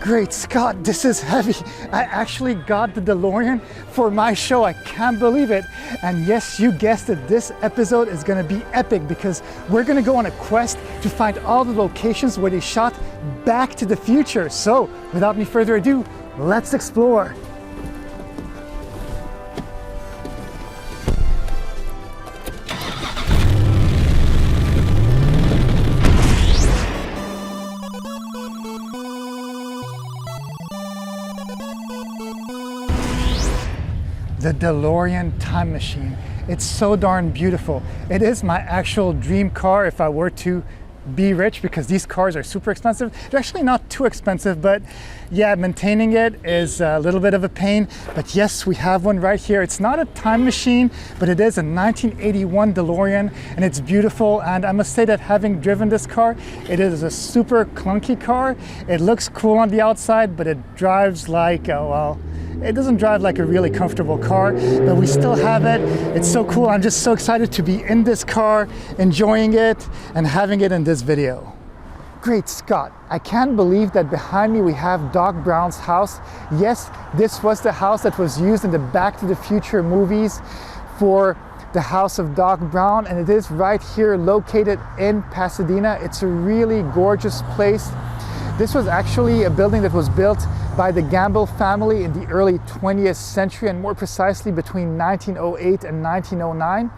Great Scott, this is heavy. I actually got the DeLorean for my show. I can't believe it. And yes, you guessed it, this episode is gonna be epic because we're gonna go on a quest to find all the locations where they shot Back to the Future. So without any further ado, let's explore. The DeLorean time machine. It's so darn beautiful. It is my actual dream car if I were to be rich, because these cars are super expensive. They're actually not too expensive, but yeah, maintaining it is a little bit of a pain. But yes, we have one right here. It's not a time machine, but it is a 1981 DeLorean, and it's beautiful. And I must say that having driven this car, it is a super clunky car. It looks cool on the outside, but it drives like, well, it doesn't drive like a really comfortable car, but we still have it. It's so cool. I'm just so excited to be in this car, enjoying it, and having it in this video. Great Scott, I can't believe that behind me we have Doc Brown's house. Yes, this was the house that was used in the Back to the Future movies for the house of Doc Brown, and it is right here located in Pasadena. It's a really gorgeous place. This was actually a building that was built by the Gamble family in the early 20th century, and more precisely between 1908 and 1909.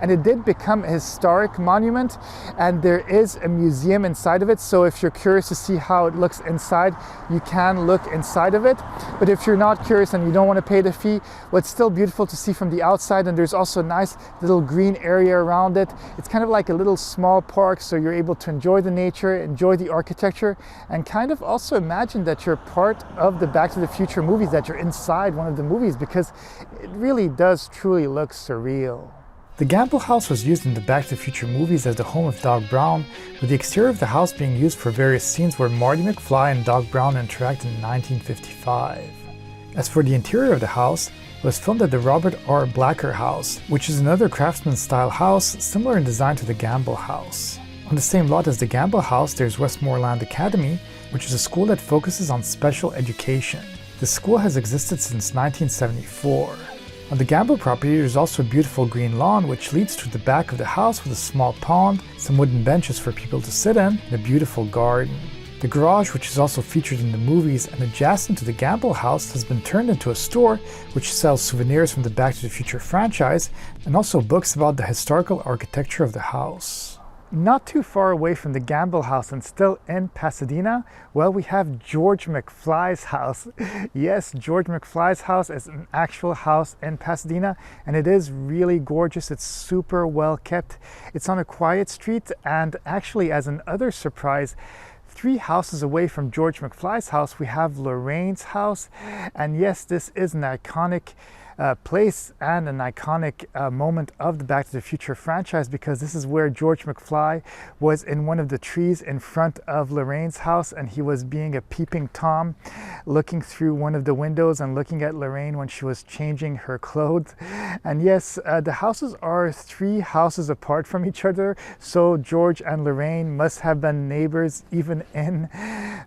And it did become a historic monument, and there is a museum inside of it. So if you're curious to see how it looks inside, you can look inside of it. But if you're not curious and you don't want to pay the fee, well, it's still beautiful to see from the outside, and there's also a nice little green area around it. It's kind of like a little small park, so you're able to enjoy the nature, enjoy the architecture, and kind of also imagine that you're part of the Back to the Future movies, that you're inside one of the movies, because it really does truly look surreal. The Gamble house was used in the Back to the Future movies as the home of Doc Brown, with the exterior of the house being used for various scenes where Marty McFly and Doc Brown interact in 1955. As for the interior of the house, it was filmed at the Robert R. Blacker House, which is another craftsman-style house similar in design to the Gamble house. On the same lot as the Gamble house, there's Westmoreland Academy, which is a school that focuses on special education. The school has existed since 1974. On the Gamble property, there's also a beautiful green lawn which leads to the back of the house with a small pond, some wooden benches for people to sit in, and a beautiful garden. The garage, which is also featured in the movies and adjacent to the Gamble house, has been turned into a store which sells souvenirs from the Back to the Future franchise and also books about the historical architecture of the house. Not too far away from the Gamble house and still in Pasadena, well, we have George McFly's house. Yes, George McFly's house is an actual house in Pasadena, and it is really gorgeous. It's super well kept. It's on a quiet street, and actually, as an other surprise, 3 houses away from George McFly's house, we have Lorraine's house. And yes, this is an iconic place and an iconic moment of the Back to the Future franchise, because this is where George McFly was in one of the trees in front of Lorraine's house, and he was being a peeping Tom, looking through one of the windows and looking at Lorraine when she was changing her clothes. And yes, the houses are 3 houses apart from each other, so George and Lorraine must have been neighbors even in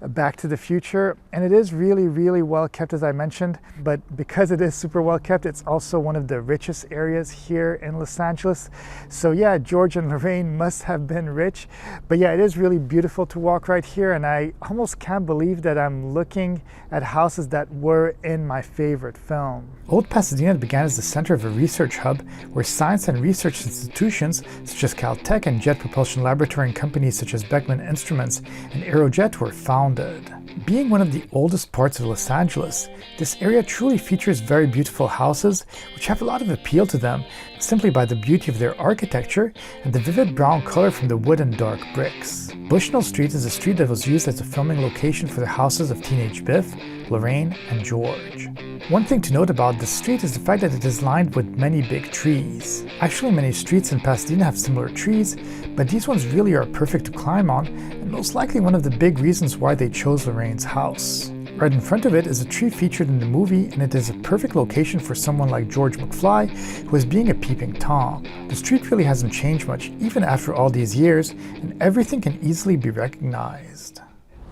Back to the Future. And it is really, really well kept, as I mentioned, but because it is super well kept, it's also one of the richest areas here in Los Angeles. So yeah, George and Lorraine must have been rich. But yeah, it is really beautiful to walk right here, and I almost can't believe that I'm looking at houses that were in my favorite film. Old Pasadena began as the center of a research hub where science and research institutions such as Caltech and Jet Propulsion Laboratory and companies such as Beckman Instruments and Aerojet were founded. Being one of the oldest parts of Los Angeles, this area truly features very beautiful houses which have a lot of appeal to them simply by the beauty of their architecture and the vivid brown color from the wood and dark bricks. Bushnell Street is a street that was used as a filming location for the houses of teenage Biff, Lorraine, and George. One thing to note about this street is the fact that it is lined with many big trees. Actually, many streets in Pasadena have similar trees, but these ones really are perfect to climb on, and most likely one of the big reasons why they chose Lorraine's house. Right in front of it is a tree featured in the movie, and it is a perfect location for someone like George McFly, who is being a peeping Tom. The street really hasn't changed much even after all these years, and everything can easily be recognized.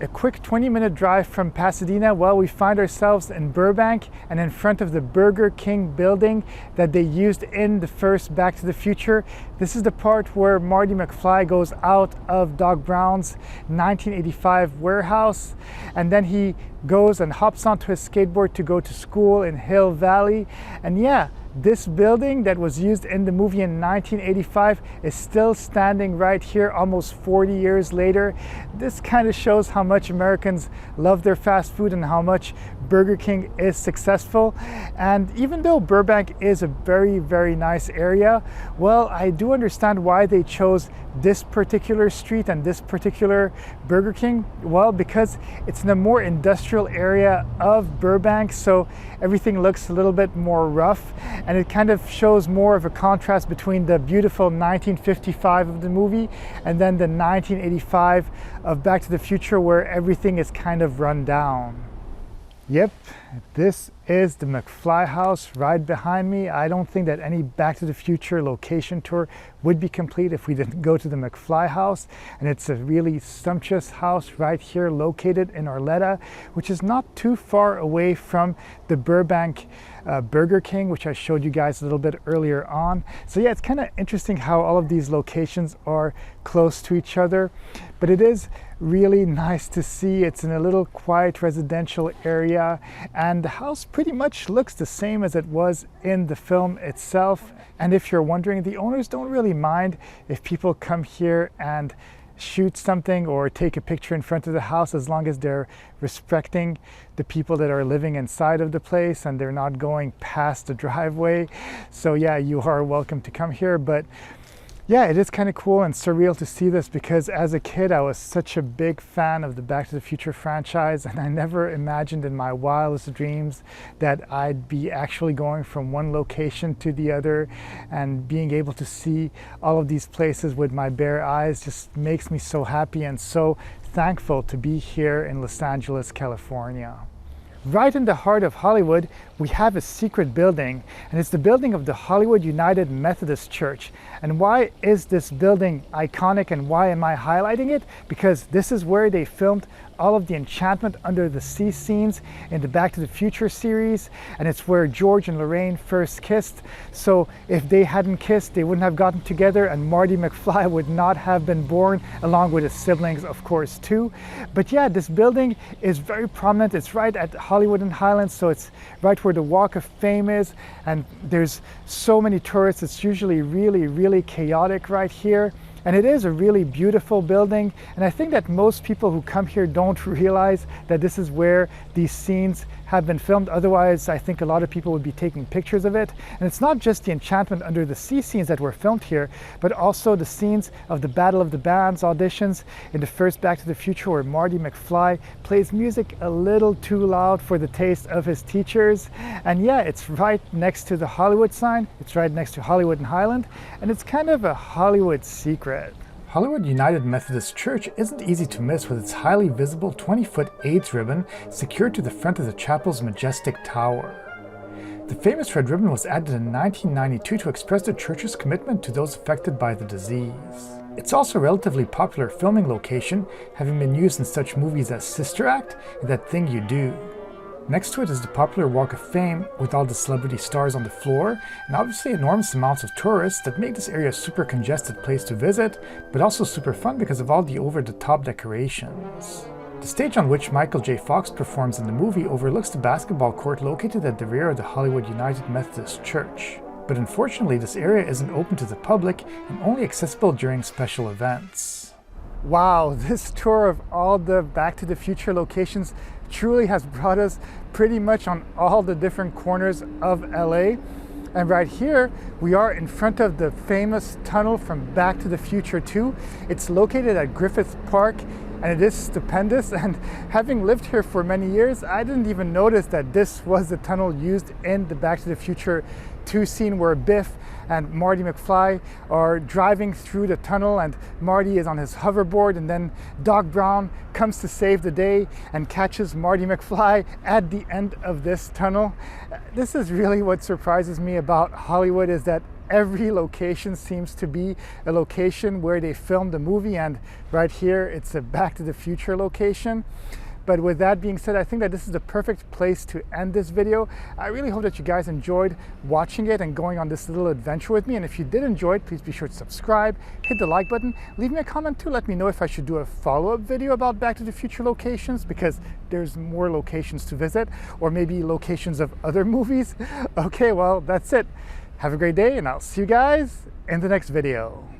A quick 20-minute drive from Pasadena, well, we find ourselves in Burbank and in front of the Burger King building that they used in the first Back to the Future. This is the part where Marty McFly goes out of Doc Brown's 1985 warehouse, and then he goes and hops onto his skateboard to go to school in Hill Valley. And yeah, this building that was used in the movie in 1985 is still standing right here almost 40 years later. This kind of shows how much Americans love their fast food and how much Burger King is successful. And even though Burbank is a very, very nice area, well, I do understand why they chose this particular street and this particular Burger King. Well, because it's in a more industrial area of Burbank, so everything looks a little bit more rough, and it kind of shows more of a contrast between the beautiful 1955 of the movie and then the 1985 of Back to the Future, where everything is kind of run down. Yep, this is the Mcfly House right behind me. I don't think that any Back to the Future location tour would be complete if we didn't go to the Mcfly House. And it's a really sumptuous house right here located in Arleta, which is not too far away from the Burbank Burger King, which I showed you guys a little bit earlier on. So yeah, it's kind of interesting how all of these locations are close to each other, but it is really nice to see. It's in a little quiet residential area, and the house pretty much looks the same as it was in the film itself. And if you're wondering, the owners don't really mind if people come here and shoot something or take a picture in front of the house, as long as they're respecting the people that are living inside of the place and they're not going past the driveway. So yeah, you are welcome to come here. But yeah, it is kind of cool and surreal to see this, because as a kid I was such a big fan of the Back to the Future franchise, and I never imagined in my wildest dreams that I'd be actually going from one location to the other, and being able to see all of these places with my bare eyes just makes me so happy and so thankful to be here in Los Angeles, California. Right in the heart of Hollywood, we have a secret building, and it's the building of the Hollywood United Methodist Church. And why is this building iconic, and why am I highlighting it? Because this is where they filmed all of the Enchantment under the sea scenes in the Back to the Future series, and it's where George and Lorraine first kissed. So if they hadn't kissed, they wouldn't have gotten together, and Marty McFly would not have been born, along with his siblings, of course, too. But yeah, this building is very prominent. It's right at Hollywood and Highland, so it's right where the Walk of Fame is, and there's so many tourists. It's usually really, really chaotic right here. And it is a really beautiful building, and I think that most people who come here don't realize that this is where these scenes have been filmed. Otherwise, I think a lot of people would be taking pictures of it. And it's not just the Enchantment under the sea scenes that were filmed here, but also the scenes of the Battle of the Bands auditions in the first Back to the Future, where Marty McFly plays music a little too loud for the taste of his teachers. And yeah, it's right next to the Hollywood sign. It's right next to Hollywood and Highland, and it's kind of a Hollywood secret. Hollywood United Methodist Church isn't easy to miss, with its highly visible 20-foot AIDS ribbon secured to the front of the chapel's majestic tower. The famous red ribbon was added in 1992 to express the church's commitment to those affected by the disease. It's also a relatively popular filming location, having been used in such movies as Sister Act and That Thing You Do. Next to it is the popular Walk of Fame, with all the celebrity stars on the floor, and obviously enormous amounts of tourists that make this area a super congested place to visit, but also super fun because of all the over-the-top decorations. The stage on which Michael J. Fox performs in the movie overlooks the basketball court located at the rear of the Hollywood United Methodist Church. But unfortunately, this area isn't open to the public and only accessible during special events. Wow, this tour of all the Back to the Future locations truly has brought us pretty much on all the different corners of LA. And right here we are in front of the famous tunnel from Back to the Future 2. It's located at Griffith Park, and it is stupendous. And having lived here for many years, I didn't even notice that this was the tunnel used in the Back to the Future 2 scene, where Biff and Marty McFly are driving through the tunnel, and Marty is on his hoverboard, and then Doc Brown comes to save the day and catches Marty McFly at the end of this tunnel. This is really what surprises me about Hollywood, is that every location seems to be a location where they filmed the movie, and right here it's a Back to the Future location. But with that being said, I think that this is the perfect place to end this video. I really hope that you guys enjoyed watching it and going on this little adventure with me. And if you did enjoy it, please be sure to subscribe, hit the like button, leave me a comment too. Let me know if I should do a follow-up video about Back to the Future locations, because there's more locations to visit, or maybe locations of other movies. Okay, well, that's it. Have a great day, and I'll see you guys in the next video.